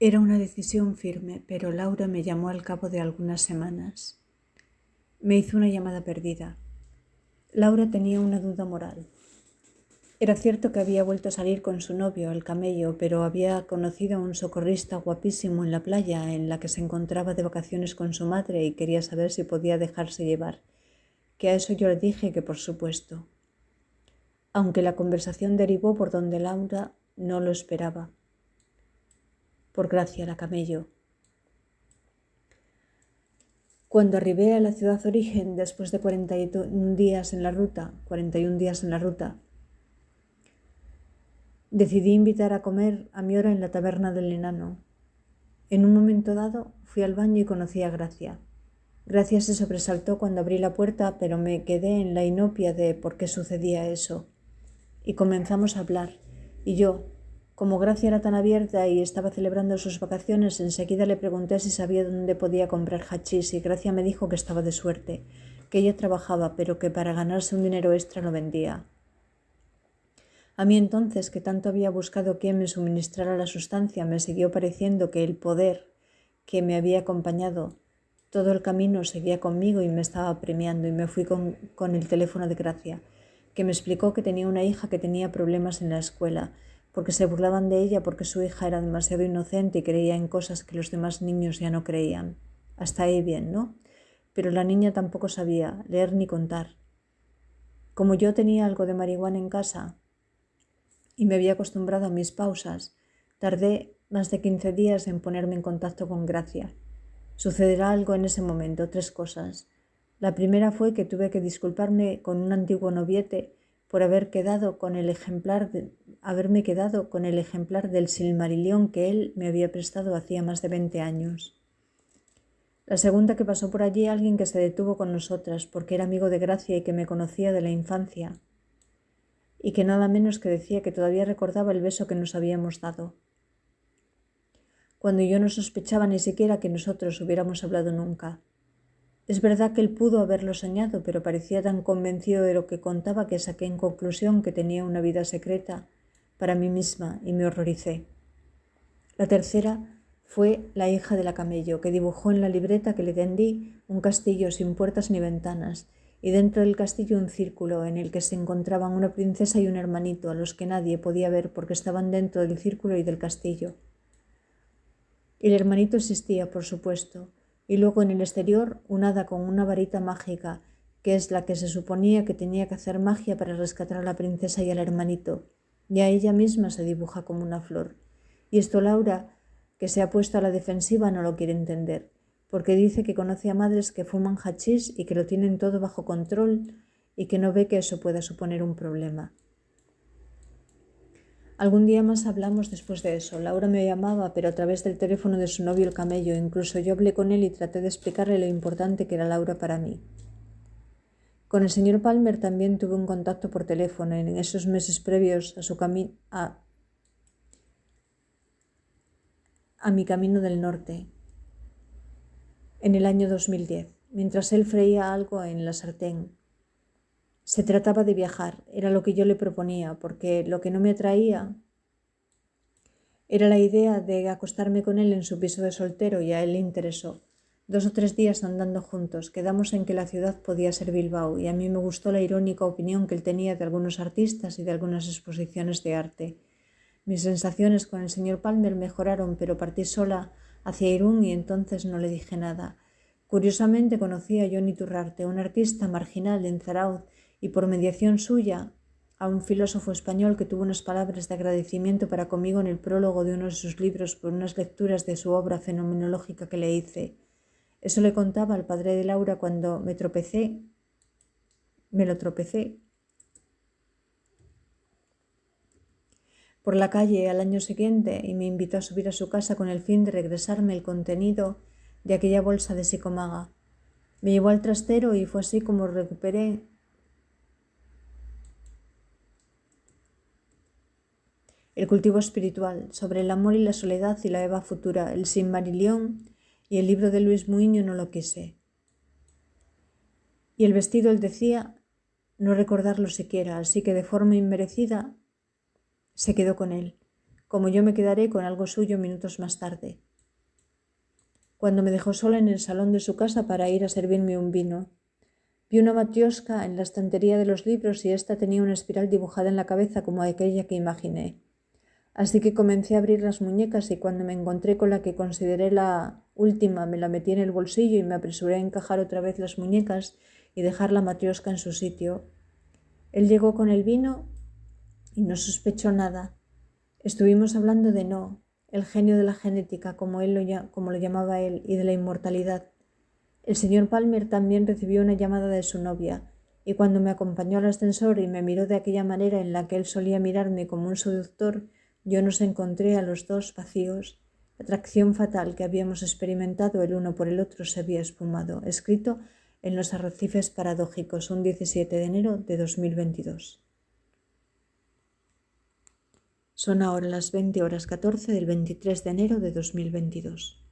Era una decisión firme, pero Laura me llamó al cabo de algunas semanas. Me hizo una llamada perdida. Laura tenía una duda moral. Era cierto que había vuelto a salir con su novio, el camello, pero había conocido a un socorrista guapísimo en la playa en la que se encontraba de vacaciones con su madre y quería saber si podía dejarse llevar, que a eso yo le dije que por supuesto. Aunque la conversación derivó por donde Laura no lo esperaba. Por Gracia, la camello. Cuando arribé a la ciudad origen, después de 41 días en la ruta, decidí invitar a comer a mi hora en la taberna del enano. En un momento dado, fui al baño y conocí a Gracia. Gracia se sobresaltó cuando abrí la puerta, pero me quedé en la inopia de por qué sucedía eso. Y comenzamos a hablar, y yo, como Gracia era tan abierta y estaba celebrando sus vacaciones, enseguida le pregunté si sabía dónde podía comprar hachís y Gracia me dijo que estaba de suerte, que ella trabajaba, pero que para ganarse un dinero extra lo vendía. A mí entonces, que tanto había buscado quien me suministrara la sustancia, me siguió pareciendo que el poder que me había acompañado todo el camino seguía conmigo y me estaba premiando, y me fui con el teléfono de Gracia, que me explicó que tenía una hija que tenía problemas en la escuela, porque se burlaban de ella porque su hija era demasiado inocente y creía en cosas que los demás niños ya no creían. Hasta ahí bien, ¿no? Pero la niña tampoco sabía leer ni contar. Como yo tenía algo de marihuana en casa y me había acostumbrado a mis pausas, tardé más de 15 días en ponerme en contacto con Gracia. Sucederá algo en ese momento, 3 cosas. La primera fue que tuve que disculparme con un antiguo noviete por haberme quedado con el ejemplar del Silmarillion que él me había prestado hacía más de 20 años. La segunda, que pasó por allí alguien que se detuvo con nosotras porque era amigo de Gracia y que me conocía de la infancia, y que nada menos que decía que todavía recordaba el beso que nos habíamos dado, cuando yo no sospechaba ni siquiera que nosotros hubiéramos hablado nunca. Es verdad que él pudo haberlo soñado, pero parecía tan convencido de lo que contaba que saqué en conclusión que tenía una vida secreta para mí misma y me horroricé. La tercera fue la hija de la camello, que dibujó en la libreta que le tendí un castillo sin puertas ni ventanas, y dentro del castillo un círculo en el que se encontraban una princesa y un hermanito a los que nadie podía ver porque estaban dentro del círculo y del castillo. El hermanito existía, por supuesto, y luego en el exterior un hada con una varita mágica, que es la que se suponía que tenía que hacer magia para rescatar a la princesa y al hermanito, y a ella misma se dibuja como una flor. Y esto Laura, que se ha puesto a la defensiva, no lo quiere entender, porque dice que conoce a madres que fuman hachís y que lo tienen todo bajo control y que no ve que eso pueda suponer un problema. Algún día más hablamos después de eso. Laura me llamaba, pero a través del teléfono de su novio el camello. Incluso yo hablé con él y traté de explicarle lo importante que era Laura para mí. Con el señor Palmer también tuve un contacto por teléfono en esos meses previos a mi camino del norte, en el año 2010, mientras él freía algo en la sartén. Se trataba de viajar, era lo que yo le proponía, porque lo que no me atraía era la idea de acostarme con él en su piso de soltero, y a él le interesó. 2 o 3 días andando juntos, quedamos en que la ciudad podía ser Bilbao, y a mí me gustó la irónica opinión que él tenía de algunos artistas y de algunas exposiciones de arte. Mis sensaciones con el señor Palmer mejoraron, pero partí sola hacia Irún y entonces no le dije nada. Curiosamente conocí a Joan Iturrarte, un artista marginal en Zarauz, y por mediación suya a un filósofo español que tuvo unas palabras de agradecimiento para conmigo en el prólogo de uno de sus libros por unas lecturas de su obra fenomenológica que le hice. Eso le contaba al padre de Laura cuando me lo tropecé por la calle al año siguiente y me invitó a subir a su casa con el fin de regresarme el contenido de aquella bolsa de psicomaga. Me llevó al trastero y fue así como recuperé el cultivo espiritual, sobre el amor y la soledad y la Eva futura, el Silmarillion y el libro de Luis Muiño no lo quise. Y el vestido, él decía, no recordarlo siquiera, así que de forma inmerecida se quedó con él. como yo me quedaré con algo suyo minutos más tarde. Cuando me dejó sola en el salón de su casa para ir a servirme un vino, vi una matrioska en la estantería de los libros y ésta tenía una espiral dibujada en la cabeza como aquella que imaginé. Así que comencé a abrir las muñecas y cuando me encontré con la que consideré la última me la metí en el bolsillo y me apresuré a encajar otra vez las muñecas y dejar la matrioska en su sitio. Él llegó con el vino y no sospechó nada. Estuvimos hablando de No, el genio de la genética, como lo llamaba él, y de la inmortalidad. El señor Palmer también recibió una llamada de su novia, y cuando me acompañó al ascensor y me miró de aquella manera en la que él solía mirarme como un seductor, yo nos encontré a los dos vacíos. La atracción fatal que habíamos experimentado el uno por el otro se había esfumado. Escrito en Los arrecifes paradójicos, un 17 de enero de 2022. Son ahora las 20:14 del 23 de enero de 2022.